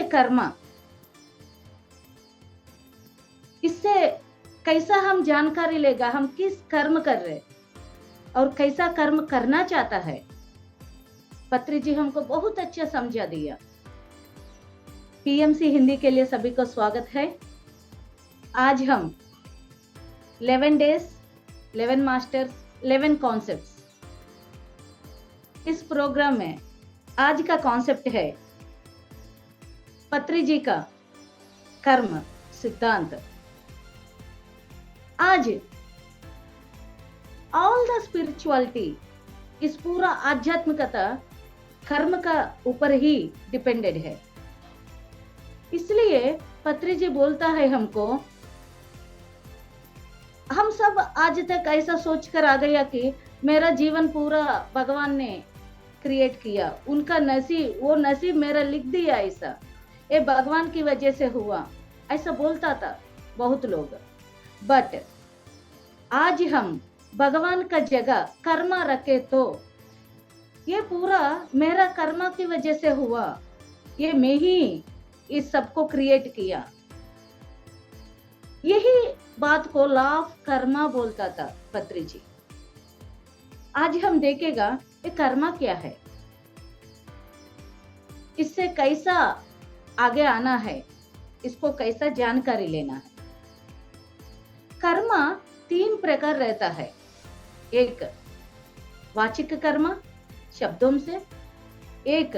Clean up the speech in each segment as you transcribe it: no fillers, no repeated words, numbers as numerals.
कर्म, इससे कैसा हम जानकारी लेगा हम किस कर्म कर रहे और कैसा कर्म करना चाहता है। पत्री जी हमको बहुत अच्छा समझा दिया। पीएमसी हिंदी के लिए सभी को स्वागत है। आज हम 11 डेज, 11 मास्टर्स, 11 कॉन्सेप्ट्स, इस प्रोग्राम में आज का कॉन्सेप्ट है पत्री जी का कर्म सिद्धांत। आज ऑल द स्पिरिचुअलिटी, इस पूरा आध्यात्मिकता कर्म का ऊपर ही डिपेंडेड है। इसलिए पत्री जी बोलता है हमको, हम सब आज तक ऐसा सोचकर आ गया कि मेरा जीवन पूरा भगवान ने क्रिएट किया, उनका नसीब, वो नसीब मेरा लिख दिया, ऐसा ये भगवान की वजह से हुआ, ऐसा बोलता था बहुत लोग। बट आज हम भगवान का जगह कर्मा रखे तो ये पूरा मेरा कर्मा की वजह से हुआ, ये मैं ही इस सबको क्रिएट किया। यही बात को लॉ ऑफ कर्मा बोलता था पत्री जी। आज हम देखेगा ये कर्मा क्या है, इससे कैसा आगे आना है, इसको कैसा जानकारी लेना है। कर्मा 3 प्रकार रहता है। एक वाचिक कर्मा शब्दों से, एक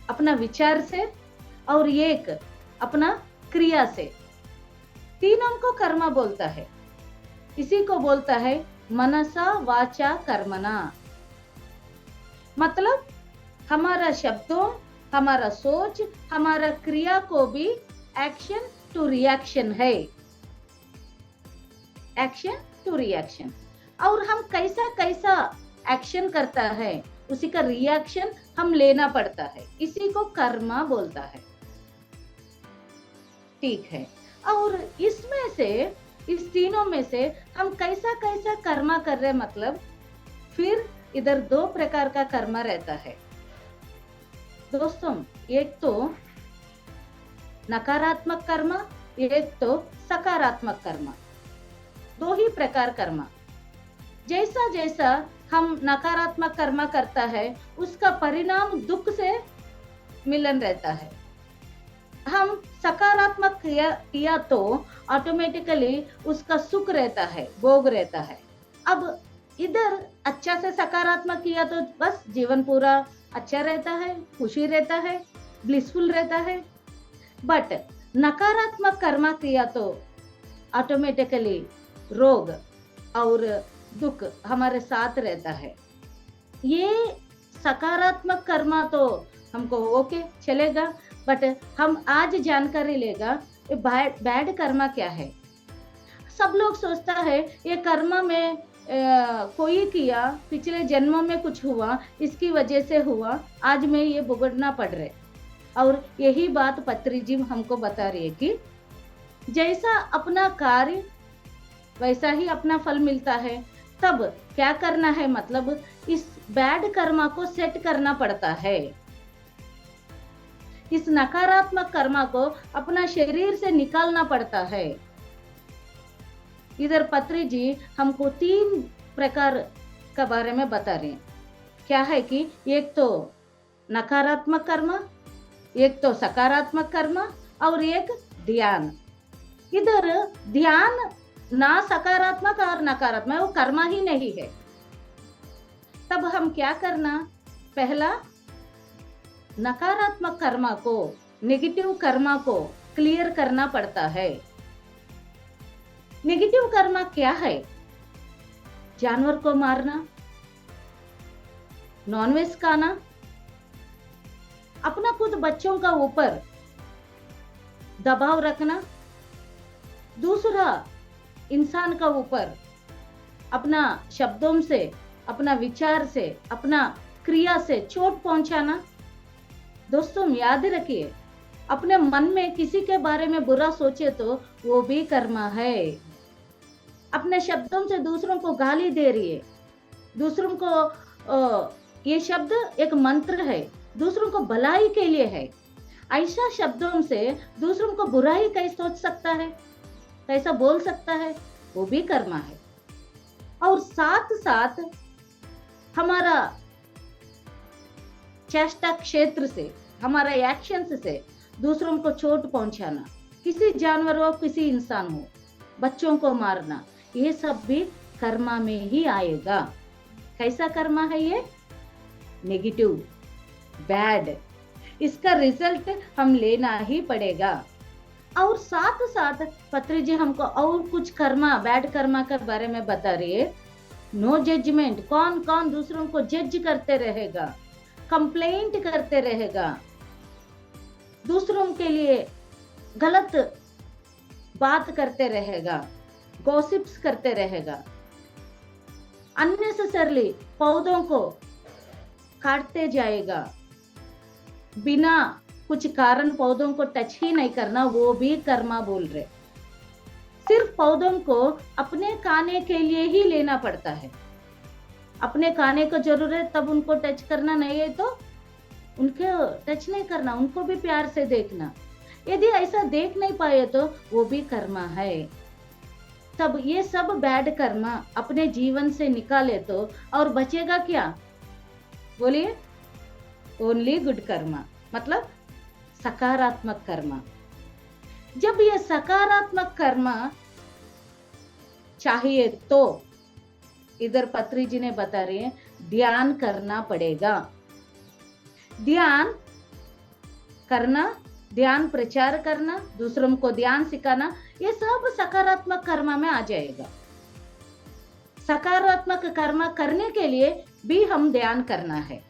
अपना विचार से, और एक अपना क्रिया से। तीनों को कर्मा बोलता है। इसी को बोलता है मनसा वाचा कर्मणा। मतलब हमारा शब्दों, हमारा सोच, हमारा क्रिया को भी एक्शन टू रिएक्शन है, एक्शन टू रिएक्शन। और हम कैसा कैसा एक्शन करता है उसी का रिएक्शन हम लेना पड़ता है, इसी को कर्मा बोलता है। ठीक है। और इसमें से, इस तीनों में से हम कैसा कैसा कर्मा कर रहे, मतलब फिर इधर 2 प्रकार का कर्मा रहता है दोस्तों। एक तो नकारात्मक कर्मा, एक तो सकारात्मक कर्मा। 2 ही प्रकार कर्मा। जैसा जैसा हम नकारात्मक कर्मा करता है उसका परिणाम दुख से मिलन रहता है। हम सकारात्मक किया तो ऑटोमेटिकली उसका सुख रहता है, भोग रहता है। अब इधर अच्छा से सकारात्मक किया तो बस जीवन पूरा अच्छा रहता है, खुशी रहता है, ब्लिसफुल रहता है। बट नकारात्मक कर्मा किया तो ऑटोमेटिकली रोग और दुख हमारे साथ रहता है। ये सकारात्मक कर्मा तो हमको ओके चलेगा, बट हम आज जानकारी लेगा ये बैड कर्मा क्या है। सब लोग सोचता है ये कर्मा में कोई किया, पिछले जन्मों में कुछ हुआ, इसकी वजह से हुआ, आज में ये भुगतना पड़ रहे। और यही बात पत्री जी हमको बता रही है कि जैसा अपना कार्य वैसा ही अपना फल मिलता है। तब क्या करना है, मतलब इस बैड कर्मा को सेट करना पड़ता है। इस नकारात्मक कर्मा को अपना शरीर से निकालना पड़ता है। इधर पत्री जी हमको 3 प्रकार का बारे में बता रहे हैं। क्या है कि एक तो नकारात्मक कर्मा, एक तो सकारात्मक कर्मा, और एक ध्यान। इधर ध्यान ना सकारात्मक और नकारात्मक, वो कर्मा ही नहीं है। तब हम क्या करना, पहला नकारात्मक कर्मा को, नेगेटिव कर्मा को क्लियर करना पड़ता है। नेगेटिव कर्मा क्या है? जानवर को मारना, नॉनवेज खाना, अपना खुद बच्चों का ऊपर दबाव रखना, दूसरा इंसान का ऊपर अपना शब्दों से, अपना विचार से, अपना क्रिया से चोट पहुंचाना। दोस्तों याद रखिए, अपने मन में किसी के बारे में बुरा सोचे तो वो भी कर्मा है। अपने शब्दों से दूसरों को गाली दे रही है, दूसरों को ये शब्द एक मंत्र है, दूसरों को भलाई के लिए है। ऐसा शब्दों से दूसरों को बुरा ही कैसे सोच सकता है, कैसा बोल सकता है, वो भी कर्मा है। और साथ साथ हमारा चेष्टा क्षेत्र से, हमारा एक्शंस से दूसरों को चोट पहुंचाना, किसी जानवर हो किसी इंसान हो, बच्चों को मारना, ये सब भी कर्मा में ही आएगा। कैसा कर्मा है ये? Negative, bad. इसका रिजल्ट हम लेना ही पड़ेगा। और साथ साथ पत्री जी हमको और कुछ कर्मा, बैड कर्मा के बारे में बता रही है। No judgement. कौन कौन दूसरों को जज करते रहेगा, कंप्लेंट करते रहेगा, दूसरों के लिए गलत बात करते रहेगा, गॉसिप्स करते रहेगा, अननेसेसरली पौधों को काटते जाएगा, बिना कुछ कारण पौधों को टच ही नहीं करना, वो भी कर्मा बोल रहे। सिर्फ पौधों को अपने खाने के लिए ही लेना पड़ता है, अपने खाने को जरूरत तब उनको टच करना, नहीं है तो उनको टच नहीं करना, उनको भी प्यार से देखना। यदि ऐसा देख नहीं पाए तो वो भी कर्मा है। तब ये सब बैड कर्मा अपने जीवन से निकाले तो और बचेगा क्या? बोलिए। ओनली गुड कर्मा, मतलब सकारात्मक कर्मा। जब ये सकारात्मक कर्मा चाहिए तो इधर पत्री जी ने बता रही है ध्यान करना पड़ेगा। ध्यान करना, ध्यान प्रचार करना, दूसरों को ध्यान सिखाना, ये सब सकारात्मक कर्मा में आ जाएगा। सकारात्मक कर्म करने के लिए भी हम ध्यान करना है।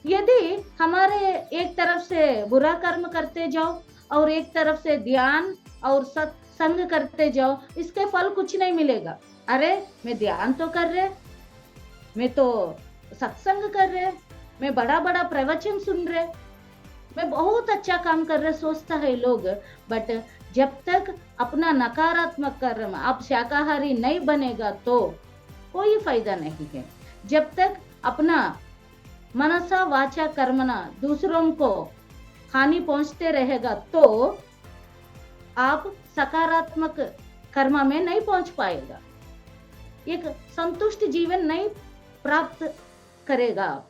यदि हमारे एक तरफ से बुरा कर्म करते जाओ और एक तरफ से ध्यान और सत्संग करते जाओ, इसके फल कुछ नहीं मिलेगा। अरे मैं ध्यान तो कर रहे, मैं तो सत्संग कर रहे, मैं बड़ा बड़ा प्रवचन सुन रहे, मैं बहुत अच्छा काम कर रहे सोचता है लोग, बट जब तक अपना नकारात्मक कर्म आप शाकाहारी नहीं बनेगा तो कोई फायदा नहीं है। जब तक अपना मनसा वाचा कर्मना दूसरों को हानि पहुंचते रहेगा तो आप सकारात्मक कर्म में नहीं पहुंच पाएगा, एक संतुष्ट जीवन नहीं प्राप्त करेगा आप।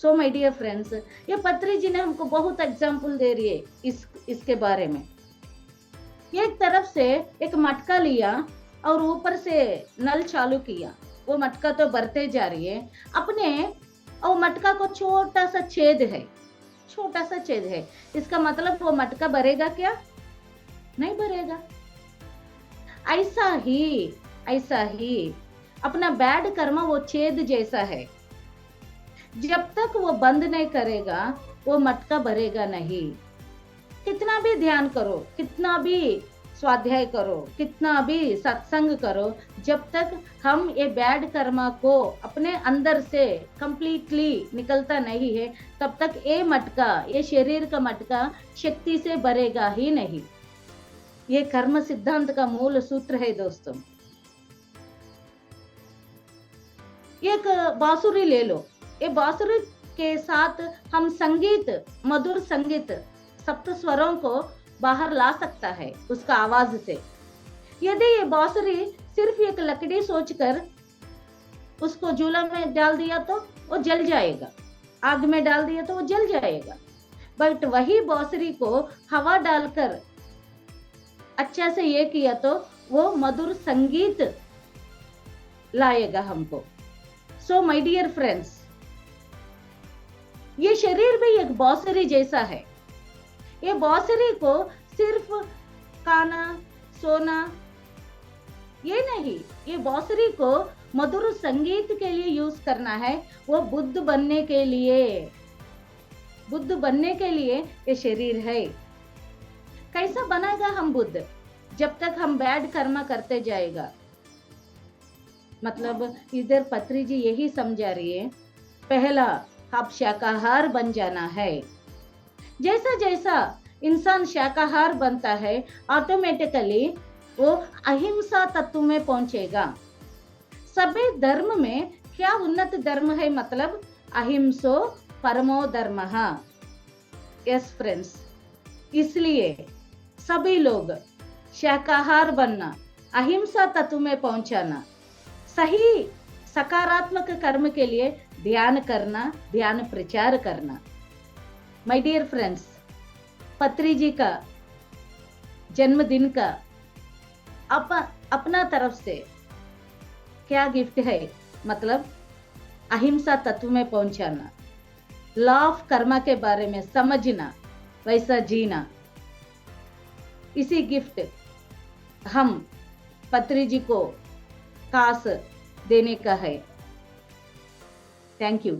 सो माय डियर फ्रेंड्स, ये पत्री जी ने हमको बहुत एग्जाम्पल दे रही है इसके बारे में। एक तरफ से एक मटका लिया और ऊपर से नल चालू किया, वो मटका तो बढ़ते जा रही है अपने, और मटका को छोटा सा छेद है, छोटा सा छेद है, इसका मतलब वो मटका भरेगा क्या? नहीं भरेगा। ऐसा ही अपना बैड कर्म वो छेद जैसा है, जब तक वो बंद नहीं करेगा वो मटका भरेगा नहीं। कितना भी ध्यान करो, कितना भी स्वाध्याय करो, कितना भी सत्संग करो, जब तक हम ये बैड कर्मा को अपने अंदर से कंप्लीटली निकलता नहीं है, तब तक ये मटका, ये शरीर का मटका शक्ति से भरेगा ही नहीं। ये कर्म सिद्धांत का मूल सूत्र है दोस्तों। एक बांसुरी ले लो, ये बांसुरी के साथ हम संगीत, मधुर संगीत, सप्त स्वरों को बाहर ला सकता है उसका आवाज से। यदि ये बांसुरी सिर्फ एक लकड़ी सोचकर उसको चूल्हा में डाल दिया तो वो जल जाएगा, आग में डाल दिया तो वो जल जाएगा। बट वही बांसुरी को हवा डालकर अच्छा से ये किया तो वो मधुर संगीत लाएगा हमको। सो माय डियर फ्रेंड्स, ये शरीर भी एक बांसुरी जैसा है। ये बांसुरी को सिर्फ खाना, सोना ये नहीं, ये बांसुरी को मधुर संगीत के लिए यूज करना है। वो बुद्ध बनने के लिए ये शरीर है। कैसा बनेगा हम बुद्ध? जब तक हम बैड कर्म करते जाएगा। मतलब इधर पत्री जी यही समझा रही है, पहला आप शाकाहार बन जाना है। जैसा जैसा इंसान शाकाहार बनता है, ऑटोमेटिकली वो अहिंसा तत्व में पहुंचेगा। सभी धर्म में क्या उन्नत धर्म है? मतलब अहिंसो परमो धर्मः। यस फ्रेंड्स, इसलिए सभी लोग शाकाहार बनना, अहिंसा तत्व में पहुंचाना, सही सकारात्मक कर्म के लिए ध्यान करना, ध्यान प्रचार करना। माय डियर फ्रेंड्स, पत्री जी का जन्मदिन का अपना तरफ से क्या गिफ्ट है, मतलब अहिंसा तत्व में पहुंचाना, लॉ ऑफ कर्मा के बारे में समझना, वैसा जीना, इसी गिफ्ट हम पत्री जी को खास देने का है। Thank you.